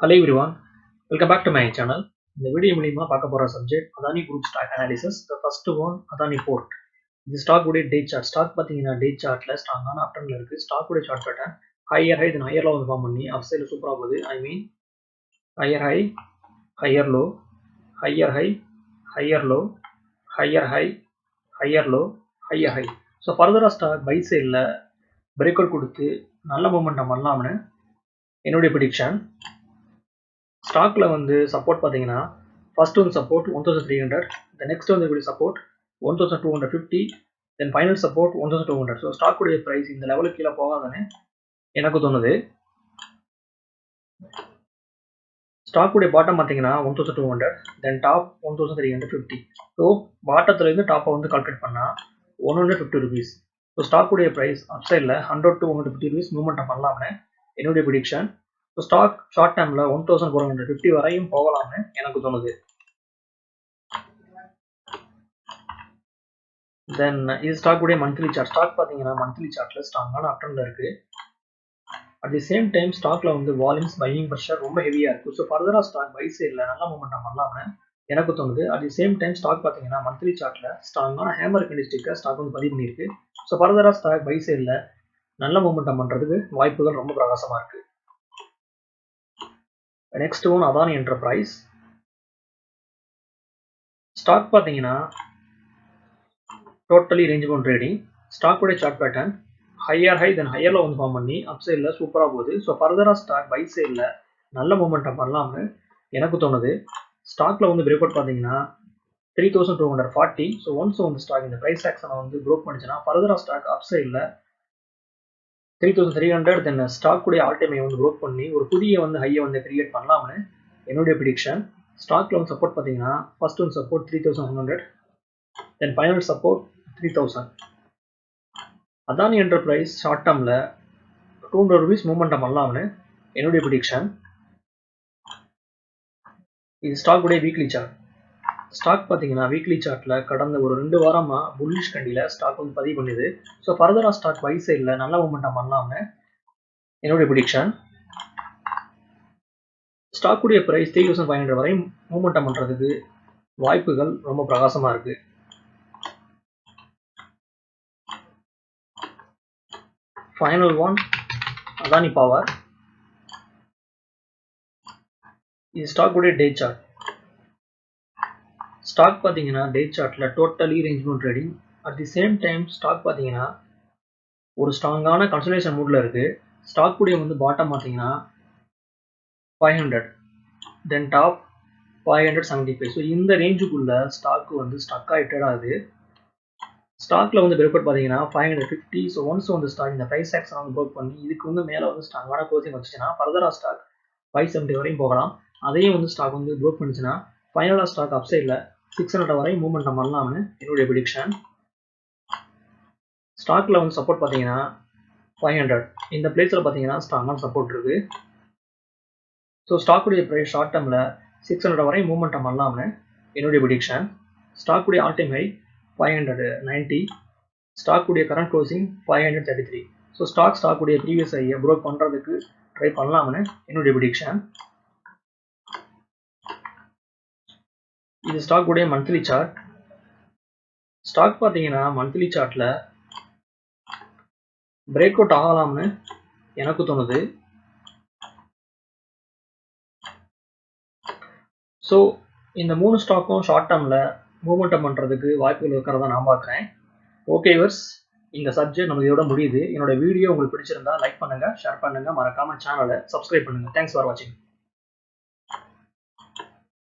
Hello everyone, welcome back to my channel. இந்த video மூலமா பார்க்க போற subject Adani group stock analysis. The first one Adani port. இந்த stock உடைய டே சார்ட். ஸ்டாக் பாத்தீங்கன்னா டே சார்ட்ல ஸ்ட்ராங்கான அப் ட்ரெண்ட்ல இருக்கு. ஸ்டாக் உடைய chart pattern higher high then higher low form பண்ணி அப் சைடுல சூப்பரா போகுது. I mean higher high, higher low, higher high, higher low, higher high, higher low, higher high. So ஃபர்தரா ஸ்டாக் பை சைடில் பிரேக் அவுட் கொடுத்து நல்ல momentum பண்ணலாம்னு என்னுடைய ப்ரெடிக்ஷன். ஸ்டாக்ல வந்து சப்போர்ட் பார்த்தீங்கன்னா ஃபர்ஸ்ட் வந்து சப்போர்ட் 1300, the next வந்து எப்படி support 1250, then final support 1200. So stock உடைய பிரைஸ் இந்த லெவலுக்கு கீழே போகாதானே எனக்கு தோணுது. ஸ்டாக் உடைய பாட்டம் பார்த்தீங்கன்னா 1200, தென் டாப் 1350. ஸோ பாட்டத்துல இருந்து டாப்பை வந்து கால்குலேட் பண்ணா 150 rupees. ஸோ ஸ்டாக் உடைய பிரைஸ் அப்சைடில் 100 to 150 rupees மூவ்மெண்ட் பண்ணலாம்னு என்னுடைய ப்ரெடிக்ஷன். ஸோ ஸ்டாக் ஷார்ட் டைம்ல 1450 வரையும் போகலாம்னு எனக்கு தோணுது. தென் இது ஸ்டாக் உடைய மந்த்லி சார்ட். ஸ்டாக் பார்த்தீங்கன்னா மந்த்லி சார்ட்ல ஸ்ட்ராங்கான அப் ட்ரெண்ட்ல இருக்கு. அட் தி சேம் டைம் ஸ்டாக்ல வந்து வால்யூம்ஸ் பையிங் ப்ரெஷர் ரொம்ப ஹெவியா இருக்கு. ஸோ ஃபர்தரா ஸ்டாக் பை சைடில் நல்ல மூவ்மெண்ட் பண்ணலாம்னு எனக்கு தோணுது. At the same time stock பார்த்தீங்கன்னா மந்த்லி சார்ட்ல ஸ்ட்ராங்கான ஹேமர் கண்டிஸ்டிக்கை ஸ்டாக் வந்து பதிவு பண்ணியிருக்கு. ஸோ ஃபர்தரா ஸ்டாக் பை சைடில் நல்ல மூவ்மெண்ட் பண்றதுக்கு வாய்ப்புகள் ரொம்ப பிரகாசமா இருக்கு. Next one Adani enterprise. Stock பார்த்தீங்கன்னா totally range bound trading. Stock உடைய chart pattern higher high then higher low வந்து ஃபார்ம் பண்ணி அப் சைடில் சூப்பராக போகுது. ஸோ ஃபர்தரா ஸ்டாக் பை சைடில் நல்ல மூமெண்டம் பண்ணலாம்னு எனக்கு தோணுது. ஸ்டாக்ல வந்து பிரேக் அவுட் பார்த்தீங்கன்னா 3240. ஸோ ஒன்ஸ் வந்து ஸ்டாக் இந்த ப்ரைஸ் ஆக்ஷனை வந்து ப்ரோக் பண்ணிச்சுன்னா ஃபர்தரா ஸ்டாக் அப் சைடில் 3300, தென் ஸ்டாக் உடைய ஆல் டைமை வந்து ப்ரோக் பண்ணி ஒரு புதிய வந்து ஹையை வந்து கிரியேட் பண்ணலாம்னு என்னுடைய ப்ரெடிக்ஷன். ஸ்டாக்ல வந்து சப்போர்ட் பார்த்தீங்கன்னா first one support 3100, then final support 3000. Adani enterprise short டேர்ம்ல 200 rupees மூவ்மெண்டம் பண்ணலாம்னு என்னுடைய ப்ரெடிக்ஷன். இது ஸ்டாக் உடைய வீக்லி சார்ட். ஸ்டாக் பார்த்தீங்கன்னா வீக்லி சார்ட்ல கடந்த ஒரு 2 வாரமா புல்லிஷ் கண்டியில ஸ்டாக் வந்து பதிவு பண்ணுது. ஸோ ஃபர்தரா ஸ்டாக் பை சைடில் நல்ல மூவ்மெண்டம் பண்ணலாம்னு என்னுடைய ப்ரெடிக்ஷன். ஸ்டாக் உடைய பிரைஸ் 3500 வரை மூவ்மெண்டம் பண்றதுக்கு வாய்ப்புகள் ரொம்ப பிரகாசமா இருக்கு. Final one Adani power. இது ஸ்டாக் உடைய டே சார்ட். ஸ்டாக் பார்த்தீங்கன்னா டே சார்ட்ல totally range bound trading. At the same time stock பார்த்தீங்கன்னா ஒரு ஸ்ட்ராங்கான கன்சல்டேஷன் மூட்ல இருக்கு. ஸ்டாக் உடைய வந்து பாட்டம் பார்த்தீங்கன்னா 500, தென் டாப் 575. ஸோ இந்த ரேஞ்சுக்குள்ள ஸ்டாக் வந்து ஸ்டக் ஆகிட்டட் ஆகுது. ஸ்டாக்ல வந்து பிரேக் அவுட் பார்த்தீங்கன்னா 550. ஸோ ஒன்ஸ் வந்து ஸ்டாக் இந்த ப்ரைஸ் ஆக்ஷன் வந்து ப்ரோக் பண்ணி இதுக்கு வந்து மேலே வந்து ஸ்ட்ராங்கான க்ளோசிங் வச்சுச்சுன்னா ஃபர்தரா ஸ்டாக் 570 வரையும் போகலாம். அதையும் வந்து ஸ்டாக் வந்து ப்ரோக் பண்ணிச்சுன்னா ஃபைனலாக ஸ்டாக் அப் சைடில் 600 வரையும் மூவ்மெண்ட் பண்ணலாம்னு என்னுடைய ப்ரெடிக்ஷன். ஸ்டாக்ல வந்து சப்போர்ட் பார்த்தீங்கன்னா 500. இந்த பிளேஸில் பார்த்தீங்கன்னா ஸ்ட்ராங்கான சப்போர்ட் இருக்கு. ஸோ ஸ்டாக்குடைய ப்ரைஸ் ஷார்ட் டேர்மில் 600 வரையும் மூவ்மெண்ட் பண்ணலாம்னு என்னுடைய ப்ரெடிக்ஷன். ஸ்டாக்குடைய ஆல் டைம் ஹை 590, ஸ்டாக்குடைய கரண்ட் க்ளோசிங் 533. ஸோ ஸ்டாக்குடைய ப்ரீவியஸ் ஹையை ப்ரோக் பண்ணுறதுக்கு ட்ரை பண்ணலாம்னு என்னுடைய ப்ரெடிக்ஷன். இது ஸ்டாக்குடைய மந்த்லி சார்ட். ஸ்டாக் பார்த்தீங்கன்னா மந்த்லி சார்ட்ல பிரேக் அவுட் ஆகலாம்னு எனக்கு தோணுது. ஸோ இந்த 3 ஸ்டாக்கும் ஷார்ட் டேர்மில் மூவ்மெண்டம் பண்ணுறதுக்கு வாய்ப்புகள் இருக்கிறதா நான் பார்க்குறேன். ஓகே வியூவர்ஸ், இந்த சப்ஜெக்ட் நமக்கு இதோட முடியுது. என்னோட வீடியோ உங்களுக்கு பிடிச்சிருந்தா லைக் பண்ணுங்க, ஷேர் பண்ணுங்க, மறக்காம சேனலை சப்ஸ்கிரைப் பண்ணுங்க. தேங்க்ஸ் ஃபார் வாட்சிங்.